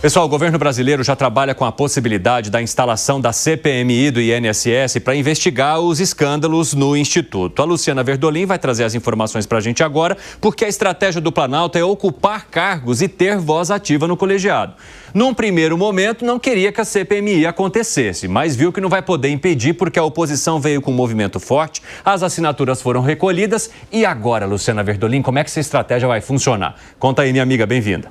Pessoal, o governo brasileiro já trabalha com a possibilidade da instalação da CPMI do INSS para investigar os escândalos no Instituto. A Luciana Verdolim vai trazer as informações para a gente agora, porque a estratégia do Planalto é ocupar cargos e ter voz ativa no colegiado. Num primeiro momento, não queria que a CPMI acontecesse, mas viu que não vai poder impedir porque a oposição veio com um movimento forte, as assinaturas foram recolhidas. E agora, Luciana Verdolim, como é que essa estratégia vai funcionar? Conta aí, minha amiga, bem-vinda.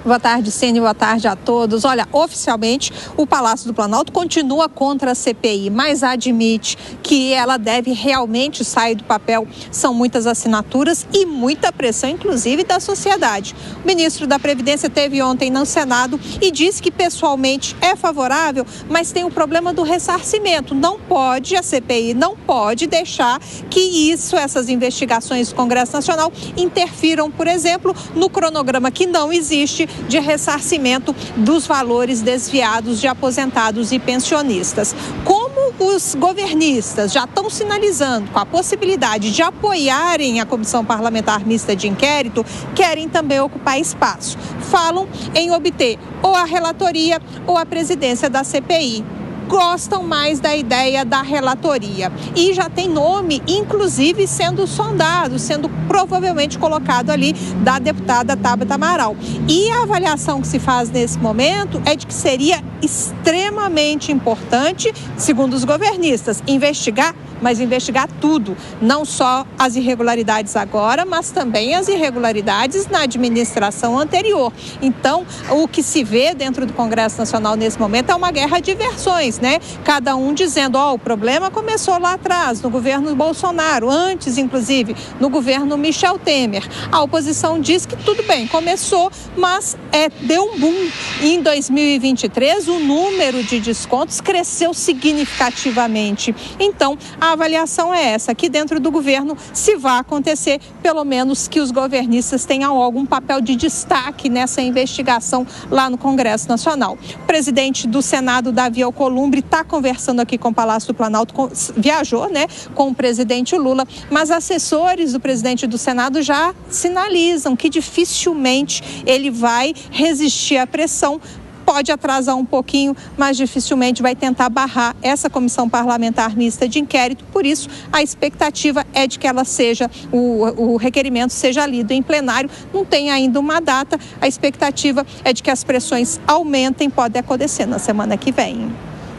Boa tarde, Cine, boa tarde a todos. Olha, oficialmente o Palácio do Planalto continua contra a CPI, mas admite que ela deve realmente sair do papel. São muitas assinaturas e muita pressão, inclusive da sociedade. O ministro da Previdência esteve ontem no Senado e disse que pessoalmente é favorável, mas tem o problema do ressarcimento. Não pode, a CPI não pode deixar que essas investigações do Congresso Nacional interfiram, por exemplo, no cronograma que não existe de ressarcimento dos valores desviados de aposentados e pensionistas. Como os governistas já estão sinalizando com a possibilidade de apoiarem a Comissão Parlamentar Mista de Inquérito, querem também ocupar espaço. Falam em obter ou a relatoria ou a presidência da CPI. Gostam mais da ideia da relatoria. E já tem nome, inclusive, sendo sondado, sendo provavelmente colocado ali da deputada Tabata Amaral. E a avaliação que se faz nesse momento é de que seria extremamente importante, segundo os governistas, investigar, mas investigar tudo, não só as irregularidades agora, mas também as irregularidades na administração anterior. Então, o que se vê dentro do Congresso Nacional nesse momento é uma guerra de versões, né? Cada um dizendo, o problema começou lá atrás, no governo Bolsonaro, antes, inclusive, no governo Michel Temer. A oposição diz que tudo bem, começou, mas deu um boom. E em 2023, o número de descontos cresceu significativamente. Então, a avaliação é essa, que dentro do governo, se vai acontecer, pelo menos que os governistas tenham algum papel de destaque nessa investigação lá no Congresso Nacional. O presidente do Senado, Davi Alcolumbre, está conversando aqui com o Palácio do Planalto, viajou, né, com o presidente Lula, mas assessores do presidente do Senado já sinalizam que dificilmente ele vai resistir à pressão. Pode atrasar um pouquinho, mas dificilmente vai tentar barrar essa comissão parlamentar mista de inquérito. Por isso, a expectativa é de que ela seja, o requerimento seja lido em plenário. Não tem ainda uma data. A expectativa é de que as pressões aumentem, pode acontecer na semana que vem.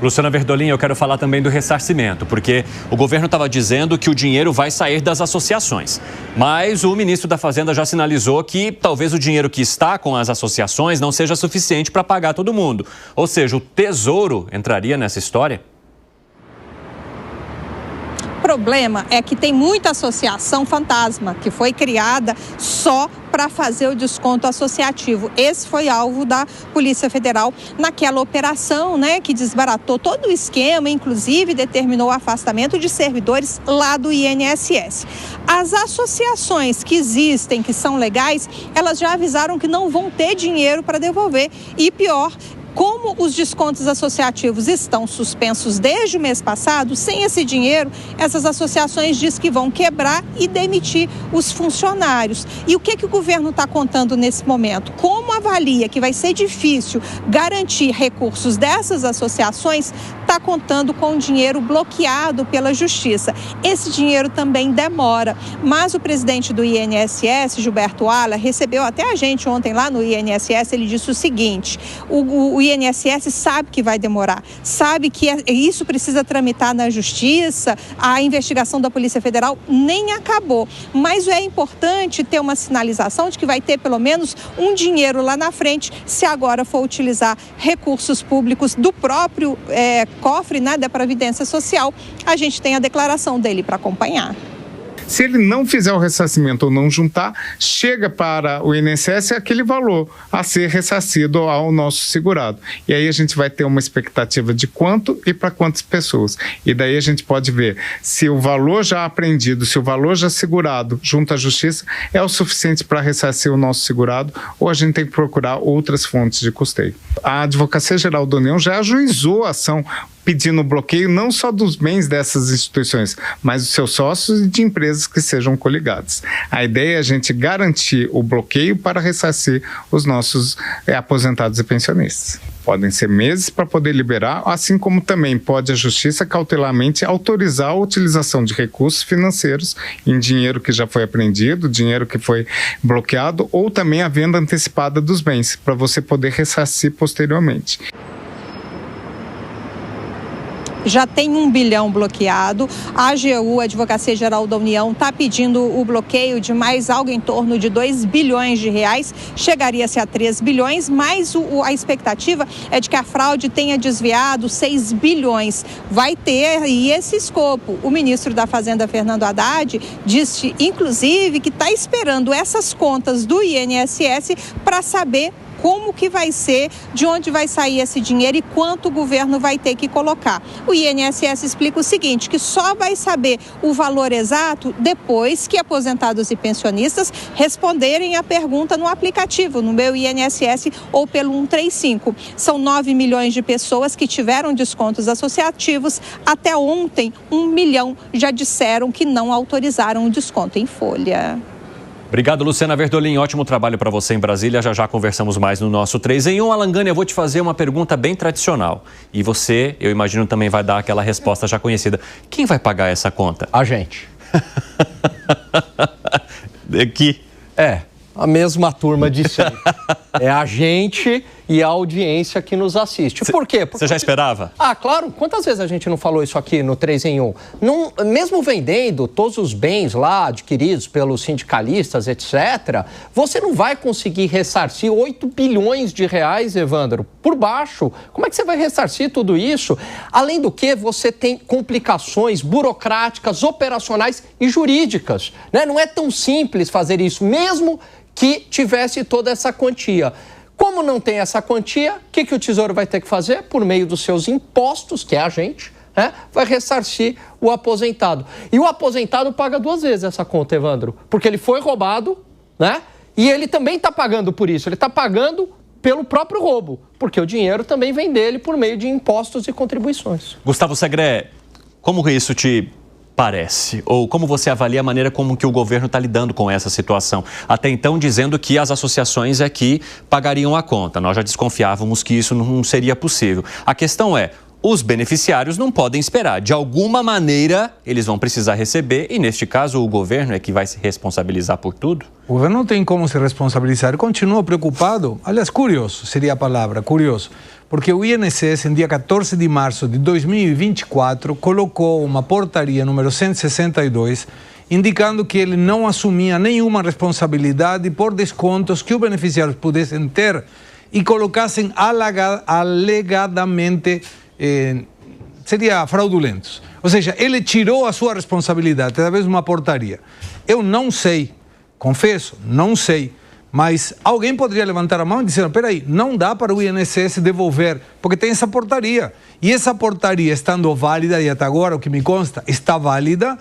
Luciana Verdolim, eu quero falar também do ressarcimento, porque o governo estava dizendo que o dinheiro vai sair das associações. Mas o ministro da Fazenda já sinalizou que talvez o dinheiro que está com as associações não seja suficiente para pagar todo mundo. Ou seja, o Tesouro entraria nessa história? O problema é que tem muita associação fantasma que foi criada só para fazer o desconto associativo. Esse foi alvo da Polícia Federal naquela operação, né, que desbaratou todo o esquema, inclusive determinou o afastamento de servidores lá do INSS. As associações que existem, que são legais, elas já avisaram que não vão ter dinheiro para devolver. E pior, como os descontos associativos estão suspensos desde o mês passado, sem esse dinheiro, essas associações dizem que vão quebrar e demitir os funcionários. E o que o governo está contando nesse momento? Como avalia que vai ser difícil garantir recursos dessas associações, está contando com dinheiro bloqueado pela Justiça. Esse dinheiro também demora, mas o presidente do INSS, Gilberto Ala, recebeu até a gente ontem lá no INSS, ele disse o seguinte: o INSS sabe que vai demorar, sabe que isso precisa tramitar na Justiça, a investigação da Polícia Federal nem acabou, mas é importante ter uma sinalização de que vai ter pelo menos um dinheiro lá na frente, se agora for utilizar recursos públicos do próprio cofre, né, da Previdência Social. A gente tem a declaração dele para acompanhar. Se ele não fizer o ressarcimento ou não juntar, chega para o INSS aquele valor a ser ressarcido ao nosso segurado. E aí a gente vai ter uma expectativa de quanto e para quantas pessoas. E daí a gente pode ver se o valor já apreendido, se o valor já segurado junto à Justiça é o suficiente para ressarcir o nosso segurado, ou a gente tem que procurar outras fontes de custeio. A Advocacia Geral da União já ajuizou a ação pedindo o bloqueio não só dos bens dessas instituições, mas dos seus sócios e de empresas que sejam coligadas. A ideia é a gente garantir o bloqueio para ressarcir os nossos aposentados e pensionistas. Podem ser meses para poder liberar, assim como também pode a Justiça cautelarmente autorizar a utilização de recursos financeiros em dinheiro que já foi apreendido, dinheiro que foi bloqueado, ou também a venda antecipada dos bens, para você poder ressarcir posteriormente. Já tem 1 bilhão bloqueado. A AGU, a Advocacia Geral da União, está pedindo o bloqueio de mais algo em torno de 2 bilhões de reais. Chegaria-se a 3 bilhões, mas a expectativa é de que a fraude tenha desviado 6 bilhões. Vai ter aí esse escopo. O ministro da Fazenda, Fernando Haddad, disse, inclusive, que está esperando essas contas do INSS para saber como que vai ser, de onde vai sair esse dinheiro e quanto o governo vai ter que colocar. O INSS explica o seguinte, que só vai saber o valor exato depois que aposentados e pensionistas responderem a pergunta no aplicativo, no Meu INSS ou pelo 135. São 9 milhões de pessoas que tiveram descontos associativos. Até ontem, 1 milhão já disseram que não autorizaram o desconto em folha. Obrigado, Luciana Verdolim. Ótimo trabalho para você em Brasília. Já já conversamos mais no nosso 3 em 1. Alangânia, eu vou te fazer uma pergunta bem tradicional. E você, eu imagino, também vai dar aquela resposta já conhecida. Quem vai pagar essa conta? A gente. Aqui. A mesma turma de sempre. É a gente e a audiência que nos assiste. Por quê? Você já esperava? Claro. Quantas vezes a gente não falou isso aqui no 3 em 1? Não, mesmo vendendo todos os bens lá adquiridos pelos sindicalistas, etc., você não vai conseguir ressarcir 8 bilhões de reais, Evandro, por baixo. Como é que você vai ressarcir tudo isso? Além do que, você tem complicações burocráticas, operacionais e jurídicas, né? Não é tão simples fazer isso, mesmo que tivesse toda essa quantia. Como não tem essa quantia, o que o Tesouro vai ter que fazer? Por meio dos seus impostos, que é a gente, né? Vai ressarcir o aposentado. E o aposentado paga 2 vezes essa conta, Evandro, porque ele foi roubado, né? E ele também está pagando por isso. Ele está pagando pelo próprio roubo, porque o dinheiro também vem dele por meio de impostos e contribuições. Gustavo Segré, como isso te parece? Ou como você avalia a maneira como que o governo está lidando com essa situação? Até então, dizendo que as associações é que pagariam a conta. Nós já desconfiávamos que isso não seria possível. A questão é, os beneficiários não podem esperar. De alguma maneira, eles vão precisar receber e, neste caso, o governo é que vai se responsabilizar por tudo? O governo não tem como se responsabilizar. Ele continua preocupado. Aliás, curioso seria a palavra, curioso. Porque o INSS, em dia 14 de março de 2024, colocou uma portaria número 162, indicando que ele não assumia nenhuma responsabilidade por descontos que os beneficiários pudessem ter e colocassem alegadamente, seria fraudulentos. Ou seja, ele tirou a sua responsabilidade através de uma portaria. Eu não sei, confesso, não sei. Mas alguém poderia levantar a mão e dizer, peraí, não dá para o INSS devolver, porque tem essa portaria. E essa portaria, estando válida, e até agora o que me consta, está válida,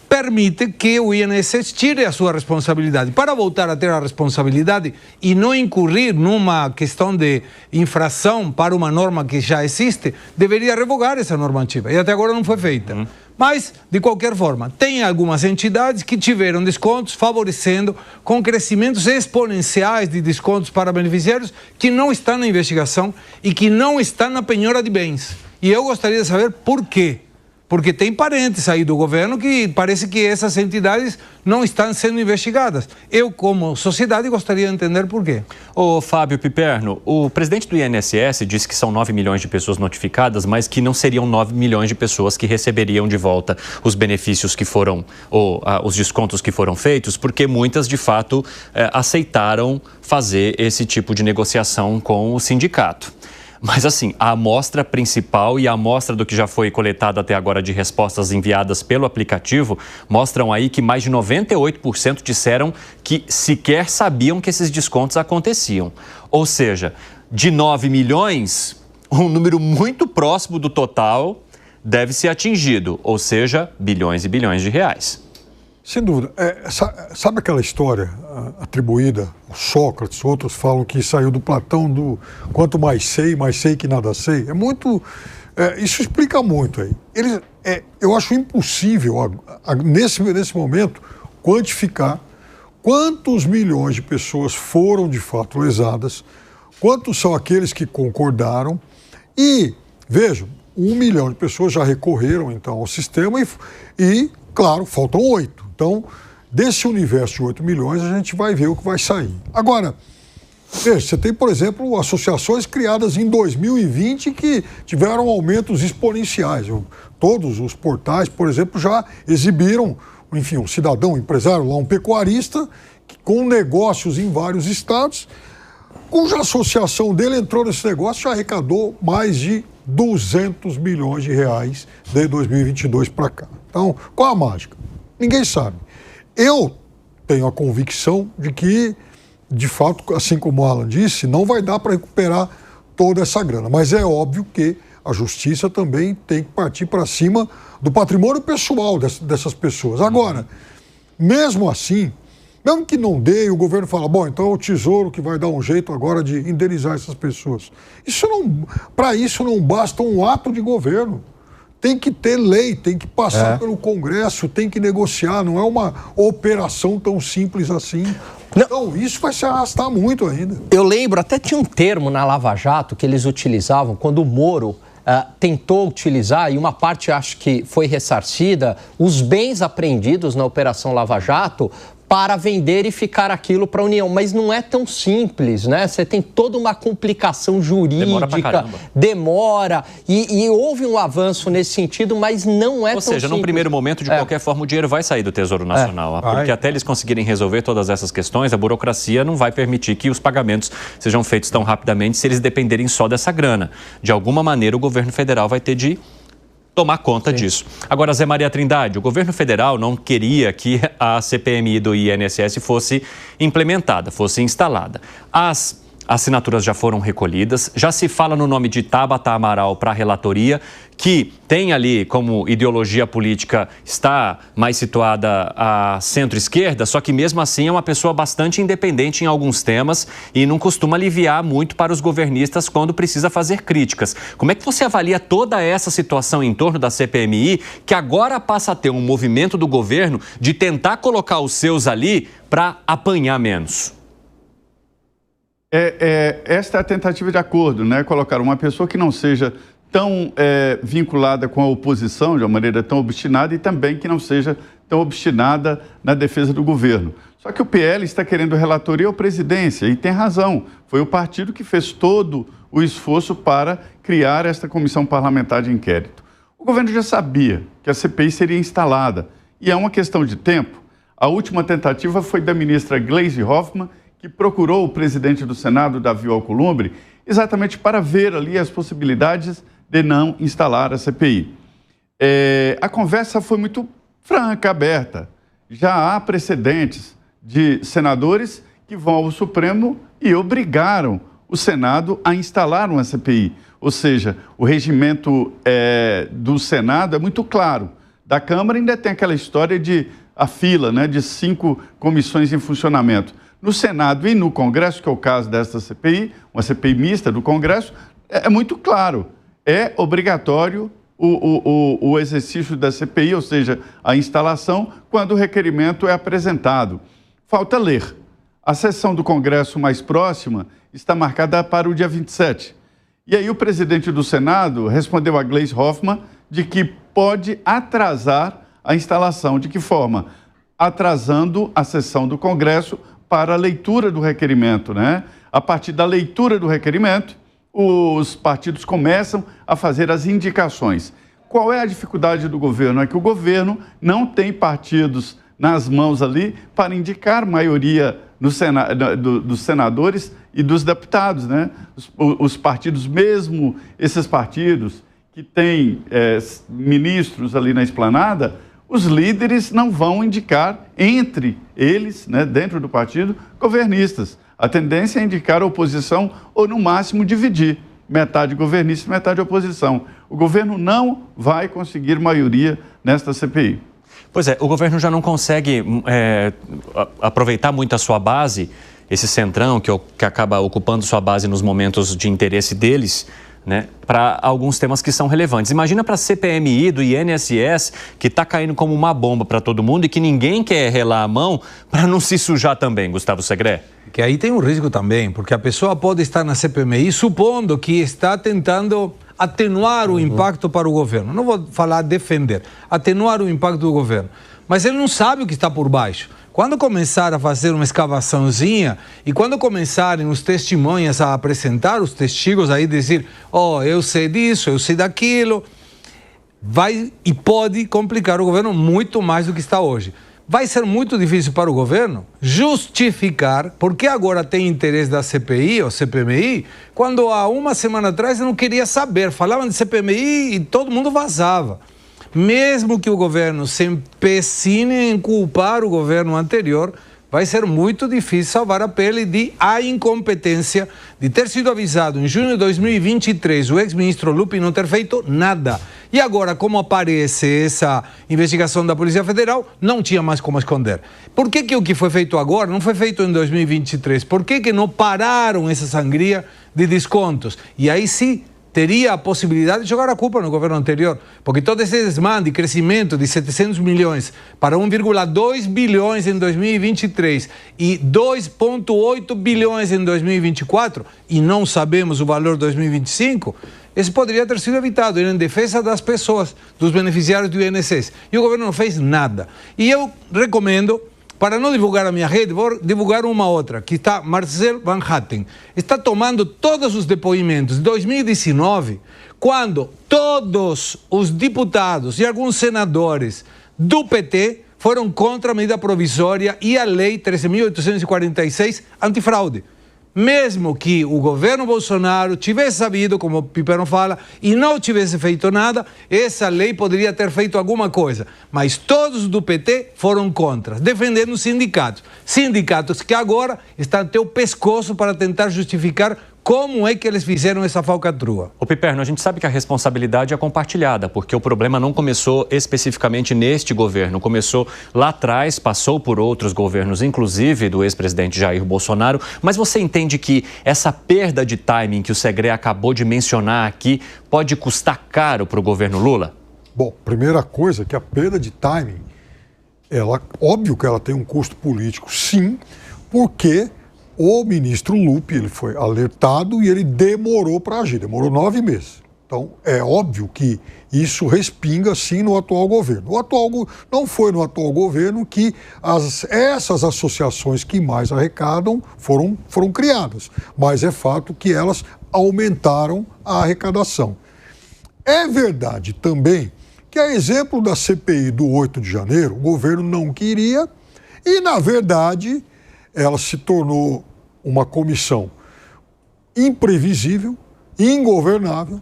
permite que o INSS tire a sua responsabilidade. Para voltar a ter a responsabilidade e não incurrir numa questão de infração para uma norma que já existe, deveria revogar essa normativa. E até agora não foi feita. Mas, de qualquer forma, tem algumas entidades que tiveram descontos favorecendo com crescimentos exponenciais de descontos para beneficiários que não estão na investigação e que não estão na penhora de bens. E eu gostaria de saber por quê. Porque tem parentes aí do governo que parece que essas entidades não estão sendo investigadas. Eu, como sociedade, gostaria de entender por quê. Ô, Fábio Piperno, o presidente do INSS disse que são 9 milhões de pessoas notificadas, mas que não seriam 9 milhões de pessoas que receberiam de volta os benefícios que foram, ou os descontos que foram feitos, porque muitas, de fato, aceitaram fazer esse tipo de negociação com o sindicato. Mas assim, a amostra principal e a amostra do que já foi coletado até agora de respostas enviadas pelo aplicativo mostram aí que mais de 98% disseram que sequer sabiam que esses descontos aconteciam. Ou seja, de 9 milhões, um número muito próximo do total deve ser atingido, ou seja, bilhões e bilhões de reais. Sem dúvida. Sabe aquela história atribuída ao Sócrates? Outros falam que saiu do Platão do quanto mais sei que nada sei. É muito Isso explica muito aí. Eu acho impossível, nesse momento, quantificar quantos milhões de pessoas foram de fato lesadas, quantos são aqueles que concordaram e, vejam, 1 milhão de pessoas já recorreram então ao sistema e claro, faltam 8. Então, desse universo de 8 milhões, a gente vai ver o que vai sair. Agora, veja, você tem, por exemplo, associações criadas em 2020 que tiveram aumentos exponenciais. Todos os portais, por exemplo, já exibiram, enfim, um cidadão, um empresário, lá um pecuarista, com negócios em vários estados, cuja associação dele entrou nesse negócio e arrecadou mais de 200 milhões de reais de 2022 para cá. Então, qual a mágica? Ninguém sabe. Eu tenho a convicção de que, de fato, assim como o Alan disse, não vai dar para recuperar toda essa grana. Mas é óbvio que a justiça também tem que partir para cima do patrimônio pessoal dessas pessoas. Agora, mesmo assim, mesmo que não dê, o governo fala, bom, então é o Tesouro que vai dar um jeito agora de indenizar essas pessoas. Para isso não basta um ato de governo. Tem que ter lei, tem que passar pelo Congresso, tem que negociar, não é uma operação tão simples assim. Não. Então, isso vai se arrastar muito ainda. Eu lembro, até tinha um termo na Lava Jato que eles utilizavam quando o Moro tentou utilizar, e uma parte acho que foi ressarcida, os bens apreendidos na Operação Lava Jato para vender e ficar aquilo para a União. Mas não é tão simples, né? Você tem toda uma complicação jurídica, demora e houve um avanço nesse sentido, mas não é tão simples. Ou seja, num primeiro momento, de qualquer forma, o dinheiro vai sair do Tesouro Nacional, porque até eles conseguirem resolver todas essas questões, a burocracia não vai permitir que os pagamentos sejam feitos tão rapidamente se eles dependerem só dessa grana. De alguma maneira, o governo federal vai ter de tomar conta disso. Agora, Zé Maria Trindade, o governo federal não queria que a CPMI do INSS fosse implementada, fosse instalada. As assinaturas já foram recolhidas, já se fala no nome de Tabata Amaral para a relatoria, que tem ali como ideologia política, está mais situada à centro-esquerda, só que mesmo assim é uma pessoa bastante independente em alguns temas e não costuma aliviar muito para os governistas quando precisa fazer críticas. Como é que você avalia toda essa situação em torno da CPMI, que agora passa a ter um movimento do governo de tentar colocar os seus ali para apanhar menos? Esta é a tentativa de acordo, né? Colocar uma pessoa que não seja tão vinculada com a oposição de uma maneira tão obstinada e também que não seja tão obstinada na defesa do governo. Só que o PL está querendo relatoria ou presidência e tem razão. Foi o partido que fez todo o esforço para criar esta comissão parlamentar de inquérito. O governo já sabia que a CPI seria instalada e é uma questão de tempo. A última tentativa foi da ministra Gleisi Hoffmann, que procurou o presidente do Senado, Davi Alcolumbre, exatamente para ver ali as possibilidades de não instalar a CPI. A conversa foi muito franca, aberta. Já há precedentes de senadores que vão ao Supremo e obrigaram o Senado a instalar uma CPI. Ou seja, o regimento do Senado é muito claro. Da Câmara ainda tem aquela história de a fila, né, de 5 comissões em funcionamento. No Senado e no Congresso, que é o caso desta CPI, uma CPI mista do Congresso, é muito claro. É obrigatório o exercício da CPI, ou seja, a instalação, quando o requerimento é apresentado. Falta ler. A sessão do Congresso mais próxima está marcada para o dia 27. E aí o presidente do Senado respondeu a Gleisi Hoffmann de que pode atrasar a instalação. De que forma? Atrasando a sessão do Congresso para a leitura do requerimento, né? A partir da leitura do requerimento, os partidos começam a fazer as indicações. Qual é a dificuldade do governo? É que o governo não tem partidos nas mãos ali para indicar maioria dos senadores e dos deputados, né? Os partidos, mesmo esses partidos que têm ministros ali na esplanada, os líderes não vão indicar entre eles, né, dentro do partido, governistas. A tendência é indicar a oposição ou, no máximo, dividir. Metade governista e metade oposição. O governo não vai conseguir maioria nesta CPI. Pois é, o governo já não consegue aproveitar muito a sua base, esse centrão que acaba ocupando sua base nos momentos de interesse deles, né, para alguns temas que são relevantes. Imagina para a CPMI do INSS, que está caindo como uma bomba para todo mundo e que ninguém quer relar a mão para não se sujar também, Gustavo Segré. Que aí tem um risco também, porque a pessoa pode estar na CPMI supondo que está tentando atenuar o impacto para o governo. Não vou falar defender, atenuar o impacto do governo. Mas ele não sabe o que está por baixo. Quando começar a fazer uma escavaçãozinha e quando começarem os testemunhas a apresentar, os testigos aí dizer, eu sei disso, eu sei daquilo, vai e pode complicar o governo muito mais do que está hoje. Vai ser muito difícil para o governo justificar porque agora tem interesse da CPI ou CPMI, quando há uma semana atrás eu não queria saber, falavam de CPMI e todo mundo vazava. Mesmo que o governo se empecine em culpar o governo anterior, vai ser muito difícil salvar a pele de a incompetência de ter sido avisado em junho de 2023 o ex-ministro Lupi não ter feito nada. E agora, como aparece essa investigação da Polícia Federal, não tinha mais como esconder. Por que o que foi feito agora não foi feito em 2023? Por que não pararam essa sangria de descontos? E aí sim, teria a possibilidade de jogar a culpa no governo anterior, porque todo esse desmande, crescimento de 700 milhões para 1,2 bilhões em 2023 e 2,8 bilhões em 2024, e não sabemos o valor de 2025, esse poderia ter sido evitado, em defesa das pessoas, dos beneficiários do INSS. E o governo não fez nada. E eu recomendo, para não divulgar a minha rede, vou divulgar uma outra, que está Marcel Van Hatten. Está tomando todos os depoimentos de 2019, quando todos os deputados e alguns senadores do PT foram contra a medida provisória e a lei 13.846 antifraude. Mesmo que o governo Bolsonaro tivesse sabido, como o Piperno fala, e não tivesse feito nada, essa lei poderia ter feito alguma coisa. Mas todos do PT foram contra, defendendo os sindicatos. Sindicatos que agora estão até o pescoço para tentar justificar como é que eles fizeram essa falcatrua. Ô Piperno, a gente sabe que a responsabilidade é compartilhada, porque o problema não começou especificamente neste governo. Começou lá atrás, passou por outros governos, inclusive do ex-presidente Jair Bolsonaro. Mas você entende que essa perda de timing que o Segré acabou de mencionar aqui pode custar caro para o governo Lula? Bom, primeira coisa, que a perda de timing, óbvio que ela tem um custo político, sim, porque o ministro Lupi, ele foi alertado e ele demorou para agir, demorou 9 meses. Então, é óbvio que isso respinga, sim, no atual governo. Não foi no atual governo que essas associações que mais arrecadam foram criadas, mas é fato que elas aumentaram a arrecadação. É verdade também que, a exemplo da CPI do 8 de janeiro, o governo não queria e, na verdade, ela se tornou uma comissão imprevisível, ingovernável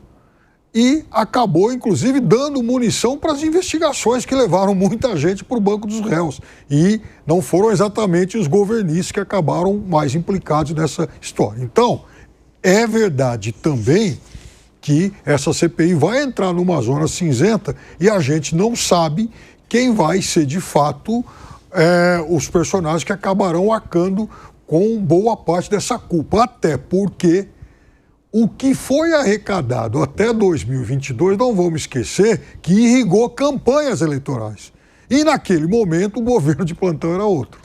e acabou, inclusive, dando munição para as investigações que levaram muita gente para o banco dos réus. E não foram exatamente os governistas que acabaram mais implicados nessa história. Então, é verdade também que essa CPI vai entrar numa zona cinzenta e a gente não sabe quem vai ser, de fato, os personagens que acabarão arcando com boa parte dessa culpa, até porque o que foi arrecadado até 2022, não vamos esquecer, que irrigou campanhas eleitorais. E naquele momento o governo de plantão era outro.